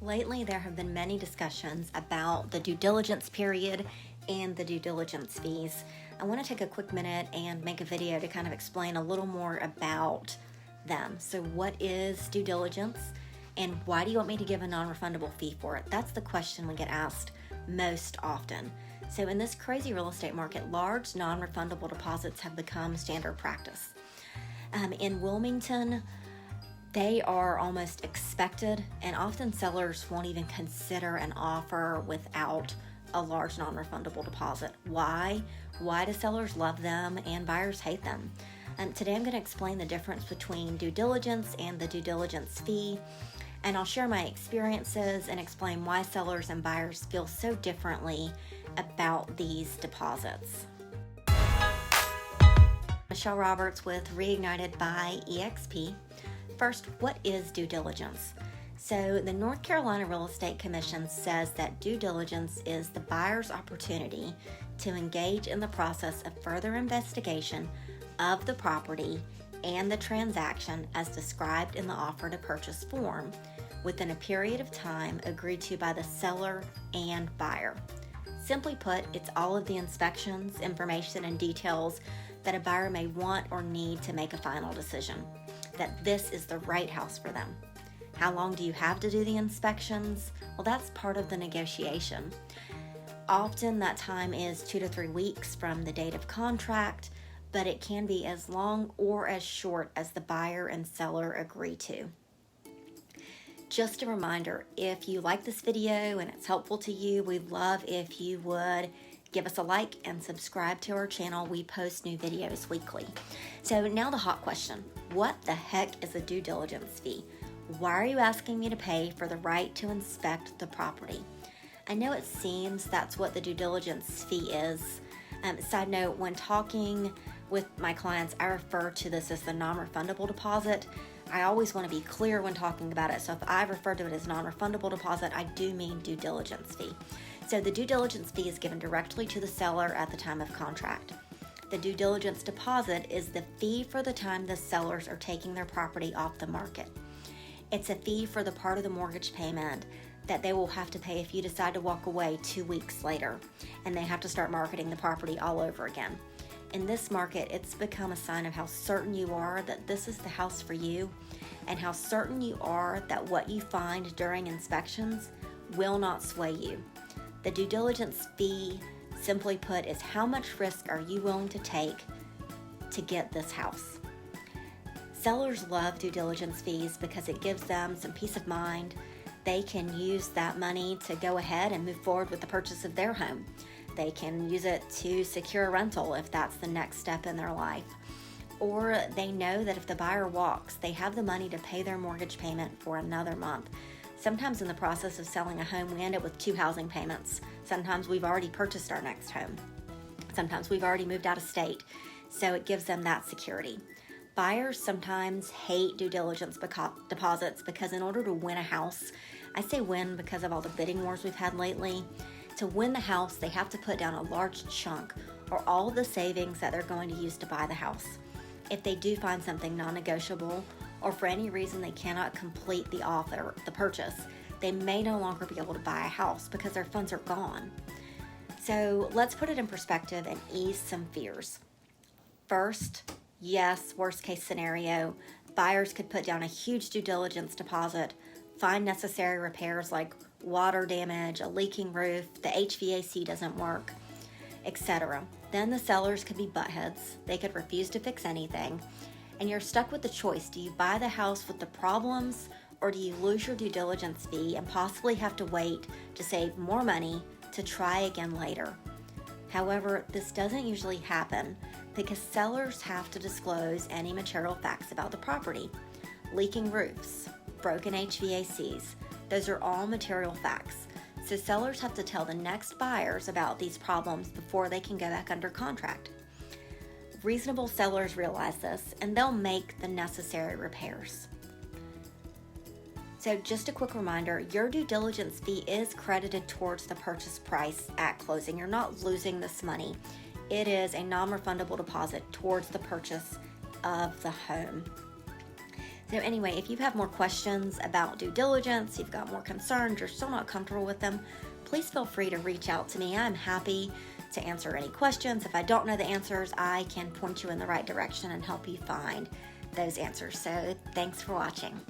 Lately, there have been many discussions about the due diligence period and the due diligence fees. I want to take a quick minute and make a video to kind of explain a little more about them. So what is due diligence and why do you want me to give a non-refundable fee for it? That's the question we get asked most often. So in this crazy real estate market, large non-refundable deposits have become standard practice. In Wilmington, they are almost expected, and often sellers won't even consider an offer without a large non-refundable deposit. Why? Why do sellers love them and buyers hate them? Today I'm going to explain the difference between due diligence and the due diligence fee, and I'll share my experiences and explain why sellers and buyers feel so differently about these deposits. Michelle Roberts with Reignited by EXP. First, what is due diligence? So the North Carolina Real Estate Commission says that due diligence is the buyer's opportunity to engage in the process of further investigation of the property and the transaction as described in the offer to purchase form within a period of time agreed to by the seller and buyer. Simply put, it's all of the inspections, information, and details that a buyer may want or need to make a final decision that this is the right house for them. How long do you have to do the inspections? Well, that's part of the negotiation. Often that time is 2 to 3 weeks from the date of contract, but it can be as long or as short as the buyer and seller agree to. Just a reminder, if you like this video and it's helpful to you, we'd love if you would give us a like and subscribe to our channel. We post new videos weekly. So now the hot question, what the heck is a due diligence fee? Why are you asking me to pay for the right to inspect the property? I know it seems that's what the due diligence fee is. Side note, when talking with my clients, I refer to this as the non-refundable deposit. I always want to be clear when talking about it. So if I refer to it as non-refundable deposit, I do mean due diligence fee. So the due diligence fee is given directly to the seller at the time of contract. The due diligence deposit is the fee for the time the sellers are taking their property off the market. It's a fee for the part of the mortgage payment that they will have to pay if you decide to walk away 2 weeks later and they have to start marketing the property all over again. In this market, it's become a sign of how certain you are that this is the house for you and how certain you are that what you find during inspections will not sway you. The due diligence fee, simply put, is how much risk are you willing to take to get this house. Sellers love due diligence fees because it gives them some peace of mind. They can use that money to go ahead and move forward with the purchase of their home. They can use it to secure a rental if that's the next step in their life. Or they know that if the buyer walks, they have the money to pay their mortgage payment for another month. Sometimes in the process of selling a home, we end up with 2 housing payments. Sometimes we've already purchased our next home. Sometimes we've already moved out of state. So it gives them that security. Buyers sometimes hate due diligence deposits because in order to win a house, I say win because of all the bidding wars we've had lately, to win the house, they have to put down a large chunk or all of the savings that they're going to use to buy the house. If they do find something non-negotiable or for any reason they cannot complete the purchase, they may no longer be able to buy a house because their funds are gone. So let's put it in perspective and ease some fears. First, yes, worst case scenario, buyers could put down a huge due diligence deposit, find necessary repairs like water damage, a leaking roof, the HVAC doesn't work, etc. Then the sellers could be buttheads. They could refuse to fix anything. And you're stuck with the choice. Do you buy the house with the problems or do you lose your due diligence fee and possibly have to wait to save more money to try again later? However, this doesn't usually happen because sellers have to disclose any material facts about the property. Leaking roofs, broken HVACs, those are all material facts. So sellers have to tell the next buyers about these problems before they can go back under contract. Reasonable sellers realize this and they'll make the necessary repairs. So just a quick reminder, your due diligence fee is credited towards the purchase price at closing. You're not losing this money. It is a non-refundable deposit towards the purchase of the home. So anyway, if you have more questions about due diligence, you've got more concerns, you're still not comfortable with them, please feel free to reach out to me. I'm happy to answer any questions. If I don't know the answers, I can point you in the right direction and help you find those answers. So thanks for watching.